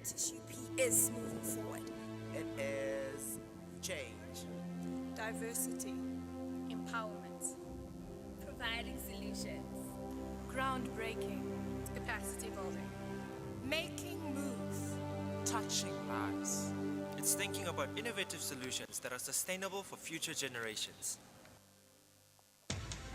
Enactus UP is moving forward. It is change. Diversity. Empowerment. Providing solutions. Groundbreaking. Capacity building. Making moves. Touching lives. It's thinking about innovative solutions that are sustainable for future generations.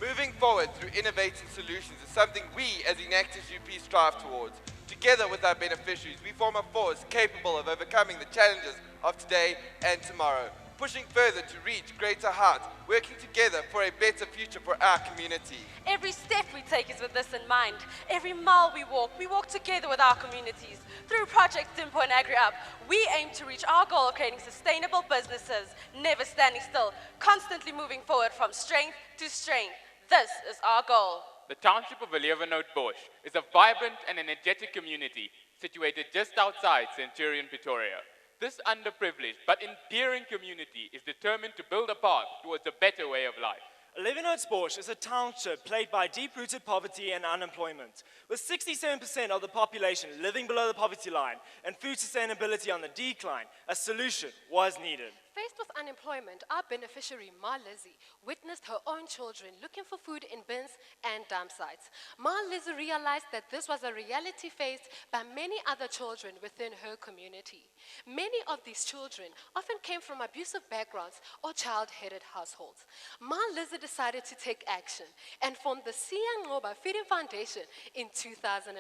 Moving forward through innovative solutions is something we as Enactus UP strive towards. Together with our beneficiaries, we form a force capable of overcoming the challenges of today and tomorrow, pushing further to reach greater heights, working together for a better future for our community. Every step we take is with this in mind. Every mile we walk together with our communities. Through Project Dimpo and AgriUp, we aim to reach our goal of creating sustainable businesses, never standing still, constantly moving forward from strength to strength. This is our goal. The township of Aeroponic is a vibrant and energetic community situated just outside Centurion, Pretoria. This underprivileged but endearing community is determined to build a path towards a better way of life. Aeroponic is a township plagued by deep-rooted poverty and unemployment, with 67% of the population living below the poverty line and food sustainability on the decline. A solution was needed. Faced with unemployment, our beneficiary, Ma Lizzie, witnessed her own children looking for food in bins and dump sites. Ma Lizzie realized that this was a reality faced by many other children within her community. Many of these children often came from abusive backgrounds or child-headed households. Ma Lizzie decided to take action and formed the Siyangoba Feeding Foundation in 2005.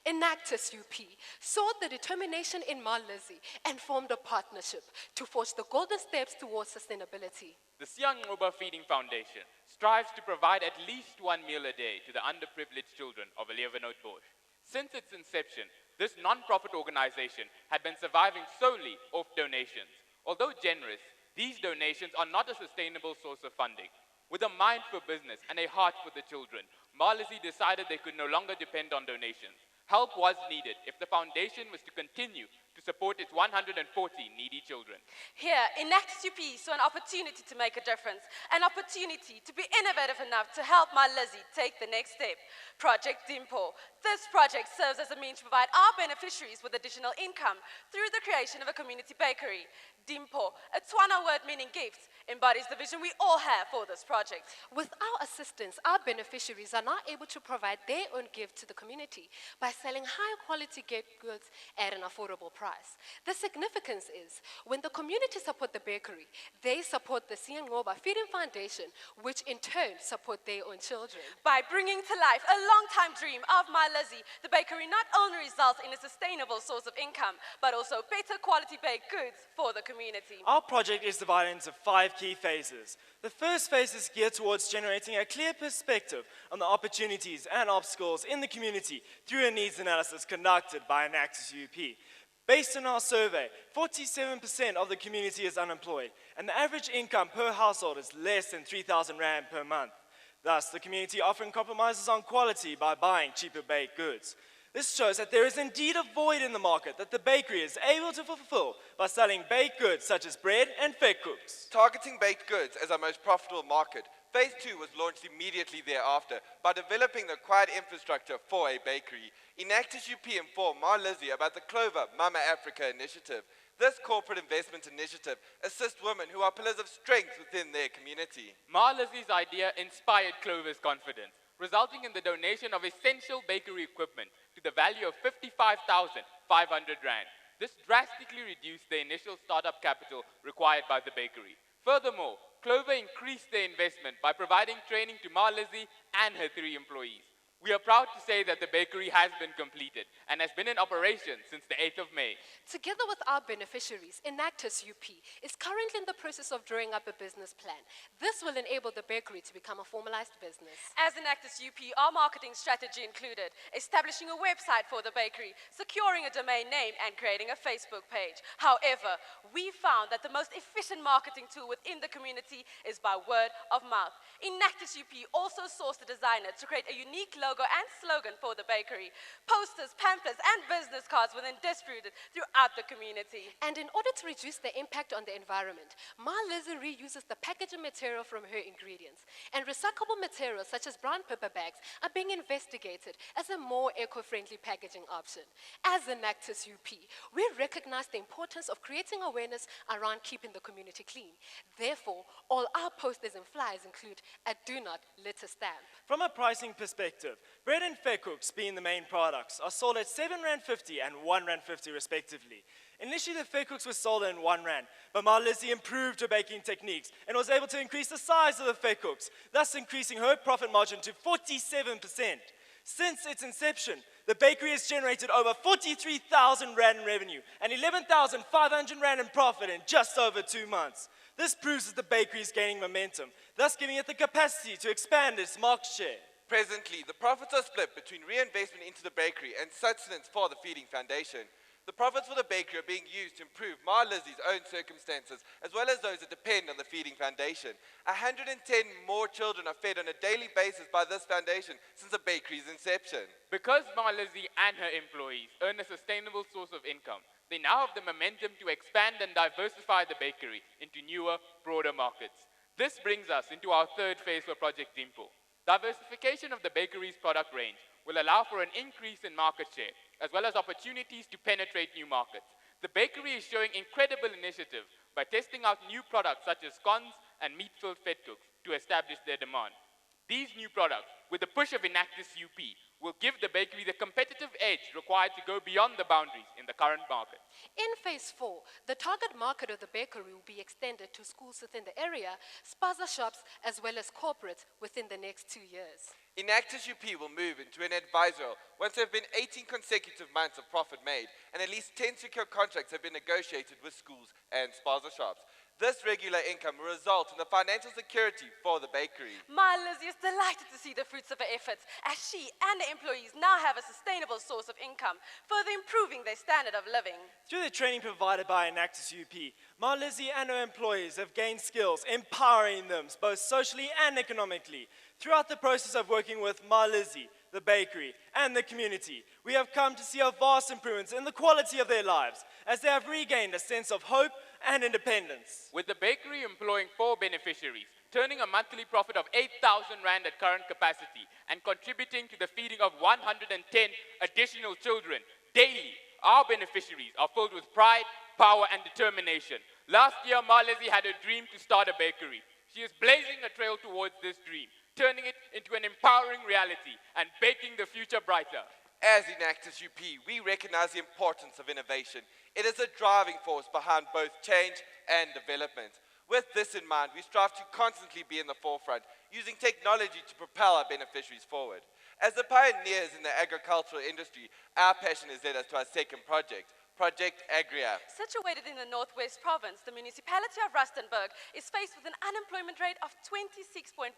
Enactus UP saw the determination in Ma Lizzie and formed a partnership to forge the golden steps towards sustainability. The Siyangoba Feeding Foundation strives to provide at least one meal a day to the underprivileged children of Aeroponic. Since its inception, this non-profit organization had been surviving solely off donations. Although generous, these donations are not a sustainable source of funding. With a mind for business and a heart for the children, Marlisi decided they could no longer depend on donations. Help was needed if the foundation was to continue to support its 140 needy children. Here, Enactus UP saw an opportunity to make a difference, an opportunity to be innovative enough to help my Lizzie take the next step. Project Dimpo. This project serves as a means to provide our beneficiaries with additional income through the creation of a community bakery. Dimpo, a Tswana word meaning gift, embodies the vision we all have for this project. With our assistance, our beneficiaries are now able to provide their own gift to the community by selling high-quality goods at an affordable price. The significance is, when the community support the bakery, they support the Siyangoba Feeding Foundation, which in turn support their own children. By bringing to life a long-time dream of my Lizzie, the bakery not only results in a sustainable source of income, but also better quality baked goods for the community. Our project is divided into 5 key phases. The first phase is geared towards generating a clear perspective on the opportunities and obstacles in the community through a needs analysis conducted by Enactus UP. Based on our survey, 47% of the community is unemployed, and the average income per household is less than 3,000 Rand per month. Thus, the community often compromises on quality by buying cheaper baked goods. This shows that there is indeed a void in the market that the bakery is able to fulfill by selling baked goods such as bread and vetkoeks. Targeting baked goods as our most profitable market, Phase 2 was launched immediately thereafter by developing the required infrastructure for a bakery. Enactus UP informed Ma Lizzie about the Clover Mama Africa initiative. This corporate investment initiative assists women who are pillars of strength within their community. Ma Lizzie's idea inspired Clover's confidence, resulting in the donation of essential bakery equipment to the value of 55,500 Rand. This drastically reduced the initial startup capital required by the bakery. Furthermore, Clover increased their investment by providing training to Ma Lizzie and her 3 employees. We are proud to say that the bakery has been completed and has been in operation since the 8th of May. Together with our beneficiaries, Enactus UP is currently in the process of drawing up a business plan. This will enable the bakery to become a formalized business. As Enactus UP, our marketing strategy included establishing a website for the bakery, securing a domain name, and creating a Facebook page. However, we found that the most efficient marketing tool within the community is by word of mouth. Enactus UP also sourced a designer to create a unique logo and slogan for the bakery. Posters, pamphlets, and business cards were then distributed throughout the community. And in order to reduce the impact on the environment, Ma Lizzie reuses the packaging material from her ingredients. And recyclable materials such as brown paper bags are being investigated as a more eco-friendly packaging option. As Enactus UP, we recognize the importance of creating awareness around keeping the community clean. Therefore, all our posters and flyers include a do not litter stamp. From a pricing perspective, bread and fecooks, being the main products, are sold at R7.50 and R1.50 respectively. Initially, the fecooks were sold in R1, but Ma Lizzie improved her baking techniques and was able to increase the size of the fecooks, thus increasing her profit margin to 47%. Since its inception, the bakery has generated over 43,000 Rand in revenue and 11,500 Rand in profit in just over 2 months. This proves that the bakery is gaining momentum, thus giving it the capacity to expand its market share. Presently, the profits are split between reinvestment into the bakery and sustenance for the Feeding Foundation. The profits for the bakery are being used to improve Ma Lizzie's own circumstances, as well as those that depend on the Feeding Foundation. 110 more children are fed on a daily basis by this foundation since the bakery's inception. Because Ma Lizzie and her employees earn a sustainable source of income, they now have the momentum to expand and diversify the bakery into newer, broader markets. This brings us into our third phase for Project Dimple. Diversification of the bakery's product range will allow for an increase in market share, as well as opportunities to penetrate new markets. The bakery is showing incredible initiative by testing out new products such as scones and meat-filled fetcooks to establish their demand. These new products, with the push of Enactus UP, will give the bakery the competitive edge required to go beyond the boundaries in the current market. In phase 4, the target market of the bakery will be extended to schools within the area, spaza shops, as well as corporates within the next 2 years. Enactus UP will move into an advisor once there have been 18 consecutive months of profit made and at least 10 secure contracts have been negotiated with schools and spaza shops. This regular income will result in the financial security for the bakery. Ma Lizzie is delighted to see the fruits of her efforts, as she and the employees now have a sustainable source of income, further improving their standard of living. Through the training provided by Enactus UP, Ma Lizzie and her employees have gained skills, empowering them both socially and economically. Throughout the process of working with Ma Lizzie, the bakery, and the community, we have come to see a vast improvements in the quality of their lives, as they have regained a sense of hope and independence. With the bakery employing 4 beneficiaries, turning a monthly profit of 8,000 Rand at current capacity, and contributing to the feeding of 110 additional children daily, our beneficiaries are filled with pride, power, and determination. Last year, Ma Lizzie had a dream to start a bakery. She is blazing a trail towards this dream, turning it into an empowering reality and making the future brighter. As Enactus UP, we recognize the importance of innovation. It is a driving force behind both change and development. With this in mind, we strive to constantly be in the forefront, using technology to propel our beneficiaries forward. As the pioneers in the agricultural industry, our passion has led us to our second project, Project Agri-App. Situated in the Northwest Province, the municipality of Rustenburg is faced with an unemployment rate of 26.4%.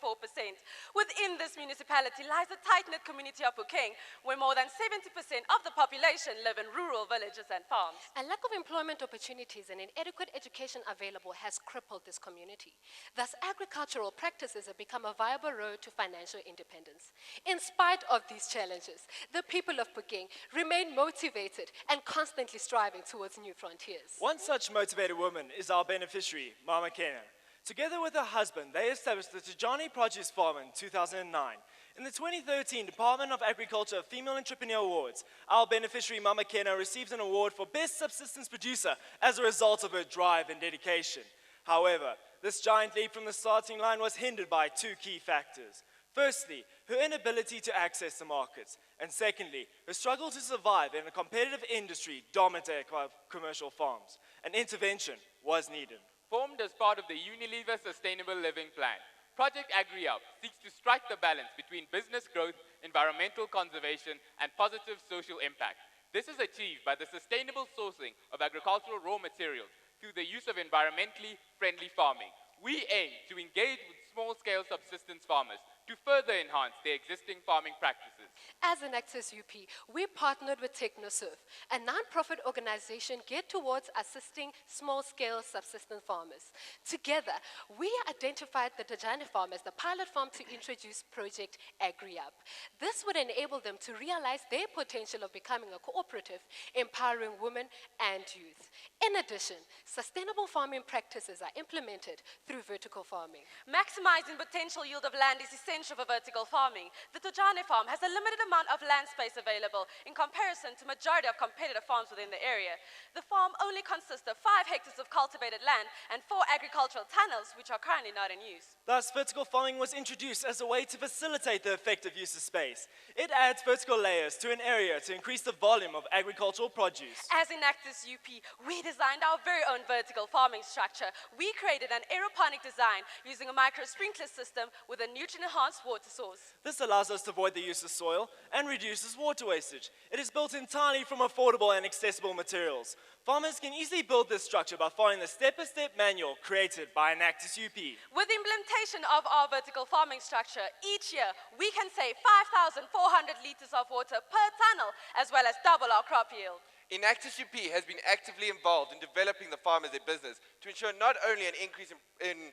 Within this municipality lies the tight-knit community of Bukeng, where more than 70% of the population live in rural villages and farms. A lack of employment opportunities and inadequate education available has crippled this community. Thus, agricultural practices have become a viable road to financial independence. In spite of these challenges, the people of Bukeng remain motivated and constantly striving towards new frontiers. One such motivated woman is our beneficiary, Mama Kena. Together with her husband, they established the Tijani Produce Farm in 2009. In the 2013 Department of Agriculture Female Entrepreneur Awards, our beneficiary, Mama Kena, received an award for Best Subsistence Producer as a result of her drive and dedication. However, this giant leap from the starting line was hindered by 2 key factors. Firstly, her inability to access the markets, and secondly, her struggle to survive in a competitive industry dominated by commercial farms. An intervention was needed. Formed as part of the Unilever Sustainable Living Plan, Project Agri-Up seeks to strike the balance between business growth, environmental conservation, and positive social impact. This is achieved by the sustainable sourcing of agricultural raw materials through the use of environmentally friendly farming. We aim to engage with small-scale small-scale subsistence farmers to further enhance their existing farming practices. As Enactus UP, we partnered with TechnoSurf, a non-profit organization geared towards assisting small-scale subsistence farmers. Together, we identified the Tajani farm as the pilot farm to introduce Project AgriUp. This would enable them to realize their potential of becoming a cooperative, empowering women and youth. In addition, sustainable farming practices are implemented through vertical farming. Maximizing potential yield of land is essential for vertical farming. The Tojane farm has a limited amount of land space available in comparison to majority of competitive farms within the area. The farm only consists of 5 hectares of cultivated land and 4 agricultural tunnels, which are currently not in use. Thus, vertical farming was introduced as a way to facilitate the effective use of space. It adds vertical layers to an area to increase the volume of agricultural produce. As Enactus UP, we designed our very own vertical farming structure. We created an aeroponic design using a micro sprinkler system with a nutrient-enhanced water source. This allows us to avoid the use of soil and reduces water wastage. It is built entirely from affordable and accessible materials. Farmers can easily build this structure by following the step-by-step manual created by Enactus UP. With the implementation of our vertical farming structure, each year we can save 5,400 liters of water per tunnel, as well as double our crop yield. Enactus UP has been actively involved in developing the farm as a business to ensure not only an increase in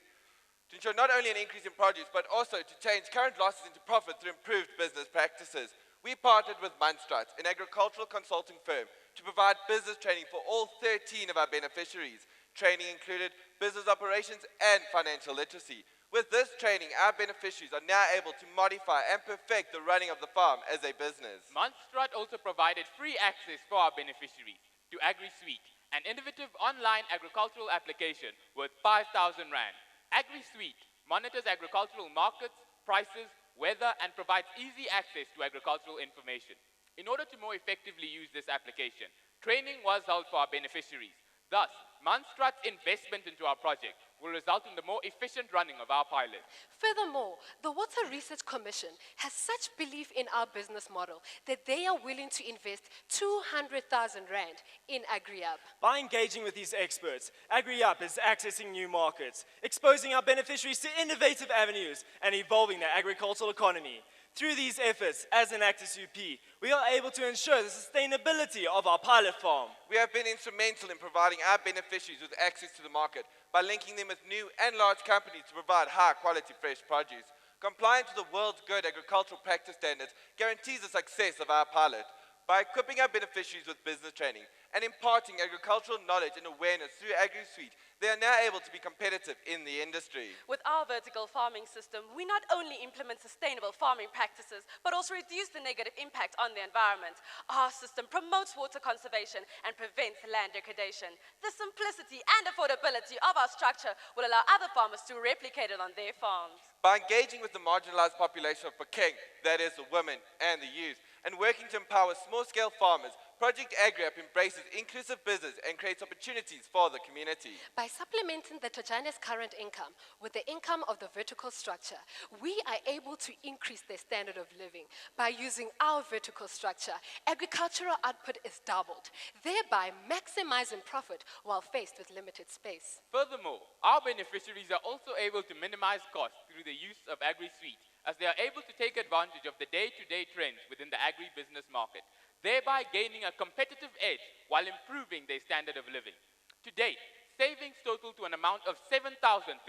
produce, but also to change current losses into profit through improved business practices. We partnered with Munstrat, an agricultural consulting firm, to provide business training for all 13 of our beneficiaries. Training included business operations and financial literacy. With this training, our beneficiaries are now able to modify and perfect the running of the farm as a business. Munstrat also provided free access for our beneficiaries to AgriSuite, an innovative online agricultural application worth 5,000 Rand. AgriSuite monitors agricultural markets, prices, weather, and provides easy access to agricultural information. In order to more effectively use this application, training was held for our beneficiaries. Thus, Munstrat's investment into our project will result in the more efficient running of our pilot. Furthermore, the Water Research Commission has such belief in our business model that they are willing to invest 200,000 Rand in AgriUp. By engaging with these experts, AgriUp is accessing new markets, exposing our beneficiaries to innovative avenues, and evolving the agricultural economy. Through these efforts, as Enactus UP, we are able to ensure the sustainability of our pilot farm. We have been instrumental in providing our beneficiaries with access to the market by linking them with new and large companies to provide high-quality fresh produce. Compliance with the world's good agricultural practice standards guarantees the success of our pilot. By equipping our beneficiaries with business training and imparting agricultural knowledge and awareness through AgriSuite, they are now able to be competitive in the industry. With our vertical farming system, we not only implement sustainable farming practices, but also reduce the negative impact on the environment. Our system promotes water conservation and prevents land degradation. The simplicity and affordability of our structure will allow other farmers to replicate it on their farms. By engaging with the marginalized population of Peking, that is the women and the youth, and working to empower small-scale farmers, Project AgriUp embraces inclusive business and creates opportunities for the community. By supplementing the Tajane's current income with the income of the vertical structure, we are able to increase their standard of living. By using our vertical structure, agricultural output is doubled, thereby maximizing profit while faced with limited space. Furthermore, our beneficiaries are also able to minimize costs through the use of AgriSuite, as they are able to take advantage of the day-to-day trends within the agribusiness market, thereby gaining a competitive edge while improving their standard of living. To date, savings total to an amount of 7,300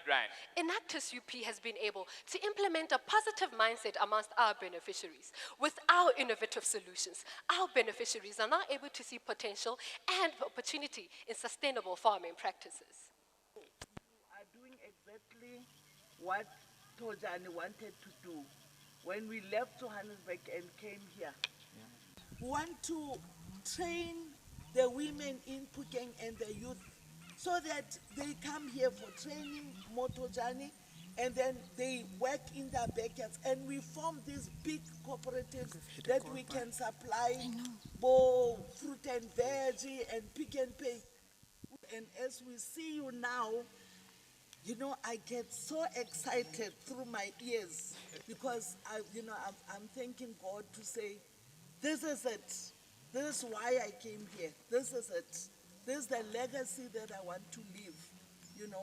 Rand. Enactus UP has been able to implement a positive mindset amongst our beneficiaries. With our innovative solutions, our beneficiaries are now able to see potential and opportunity in sustainable farming practices. Are doing exactly what Tojani wanted to do when we left Johannesburg and came here. We want to train the women in Pukeng and the youth so that they come here for training Motojani, and then they work in their backyards, and we form these big cooperatives that we can supply both fruit and veggie and pick and pay. And as we see you now, you know, I get so excited through my ears because I'm thanking God to say, this is it. This is why I came here. This is it. This is the legacy that I want to leave, you know.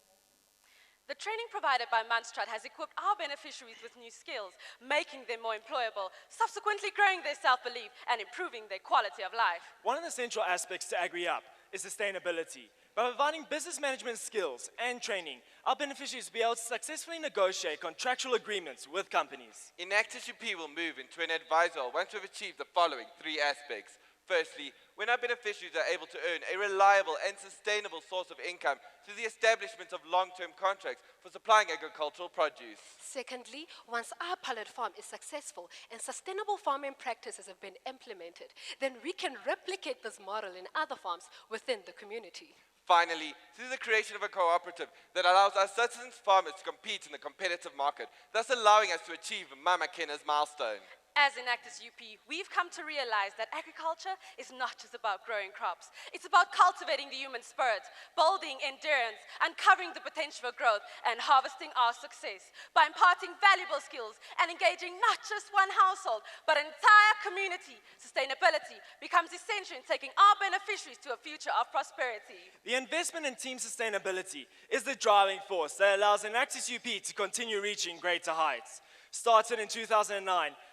The training provided by Munstrat has equipped our beneficiaries with new skills, making them more employable, subsequently growing their self-belief and improving their quality of life. One of the central aspects to AgriUp is sustainability. By providing business management skills and training, our beneficiaries will be able to successfully negotiate contractual agreements with companies. Enactus UP will move into an advisor once we've achieved the following three aspects. Firstly, when our beneficiaries are able to earn a reliable and sustainable source of income through the establishment of long-term contracts for supplying agricultural produce. Secondly, once our pilot farm is successful and sustainable farming practices have been implemented, then we can replicate this model in other farms within the community. Finally, through the creation of a cooperative that allows our citizens farmers to compete in the competitive market, thus allowing us to achieve Mama Kenna's milestone. As Enactus UP, we've come to realize that agriculture is not just about growing crops. It's about cultivating the human spirit, building endurance, uncovering the potential for growth, and harvesting our success. By imparting valuable skills and engaging not just one household, but an entire community, sustainability becomes essential in taking our beneficiaries to a future of prosperity. The investment in team sustainability is the driving force that allows Enactus UP to continue reaching greater heights. Started in 2009,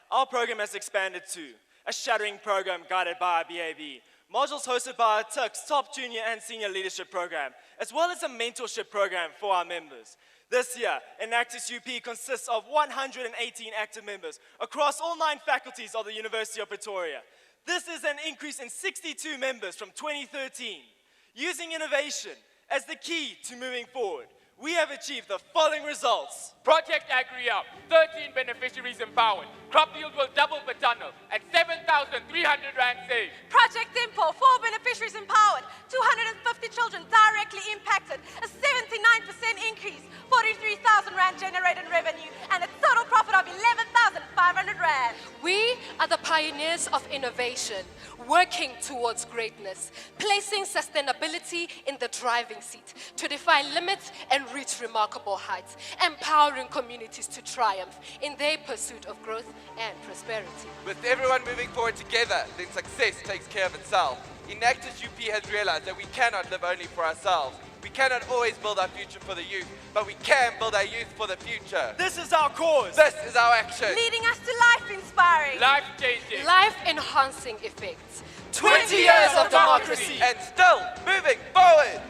our program has expanded to a shattering program guided by our BAB, modules hosted by our TUC's top junior and senior leadership program, as well as a mentorship program for our members. This year, Enactus UP consists of 118 active members across all 9 faculties of the University of Pretoria. This is an increase in 62 members from 2013. Using innovation as the key to moving forward, we have achieved the following results. Project AgriUp, 13 beneficiaries empowered. Crop yield will double per tunnel at 7,300 Rand saved. Project Dimple, 4 beneficiaries empowered, 250 children directly impacted, a 79% increase, 43,000 Rand generated revenue, and a total profit of 11,500 Rand. We are the pioneers of innovation, working towards greatness, placing sustainability in the driving seat to defy limits and reach remarkable heights, empowering communities to triumph in their pursuit of growth and prosperity. With everyone moving forward together, then success takes care of itself. Enactus UP has realized that we cannot live only for ourselves. We cannot always build our future for the youth, but we can build our youth for the future. This is our cause. This is our action. Leading us to life-inspiring, Life-changing, Life-enhancing effects. 20 years of democracy. And still moving forward.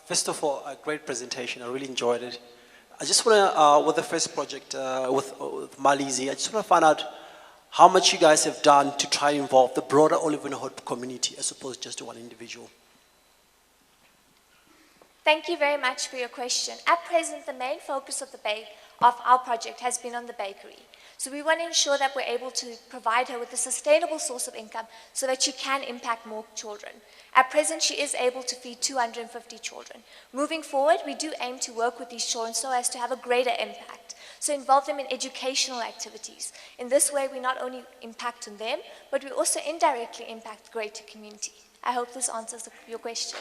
First of all, a great presentation. I really enjoyed it. I just want to, with the first project with Malizi, I just want to find out how much you guys have done to try and involve the broader Olivenhood community as opposed just to one individual. Thank you very much for your question. At present, the main focus of our project has been on the bakery. So we want to ensure that we're able to provide her with a sustainable source of income so that she can impact more children. At present, she is able to feed 250 children. Moving forward, we do aim to work with these children so as to have a greater impact. So involve them in educational activities. In this way, we not only impact on them, but we also indirectly impact the greater community. I hope this answers your question.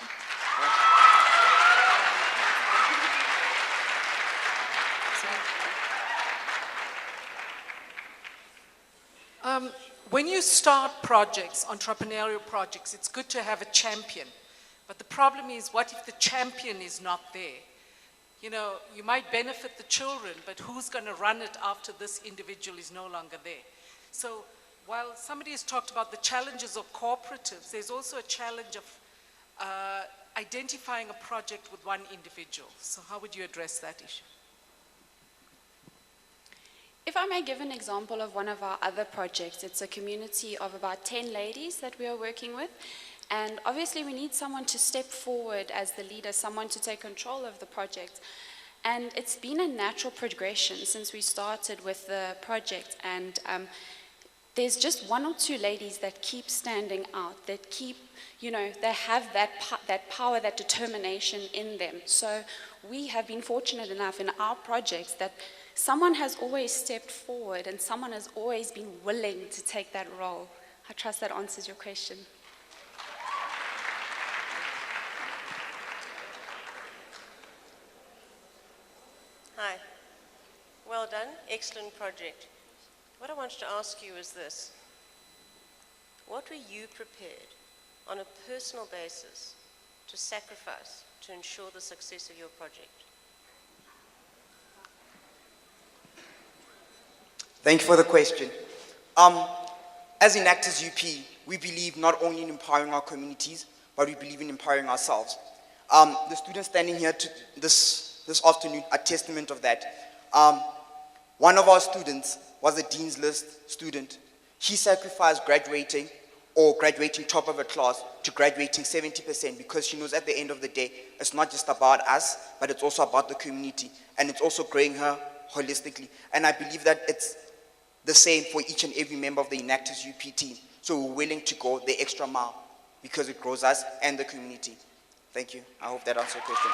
When you start projects, entrepreneurial projects, it's good to have a champion. But the problem is, what if the champion is not there? You know, you might benefit the children, but who's going to run it after this individual is no longer there? So while somebody has talked about the challenges of cooperatives, there's also a challenge of identifying a project with one individual. So how would you address that issue? If I may give an example of one of our other projects, it's a community of about 10 ladies that we are working with. And obviously we need someone to step forward as the leader, someone to take control of the project. And it's been a natural progression since we started with the project. And there's just 1 or 2 ladies that keep standing out, that keep, you know, they have that power, that determination in them. So we have been fortunate enough in our projects that someone has always stepped forward and someone has always been willing to take that role. I trust that answers your question. Hi. Well done. Excellent project. What I wanted to ask you is this. What were you prepared on a personal basis to sacrifice to ensure the success of your project? Thank you for the question. As Enactus UP, we believe not only in empowering our communities, but we believe in empowering ourselves. The students standing here this afternoon are testament of that. One of our students was a Dean's List student. He sacrificed graduating or graduating top of a class to graduating 70% because she knows at the end of the day, it's not just about us, but it's also about the community. And it's also growing her holistically. And I believe that it's the same for each and every member of the Enactus UP team. So we're willing to go the extra mile because it grows us and the community. Thank you. I hope that answers your question.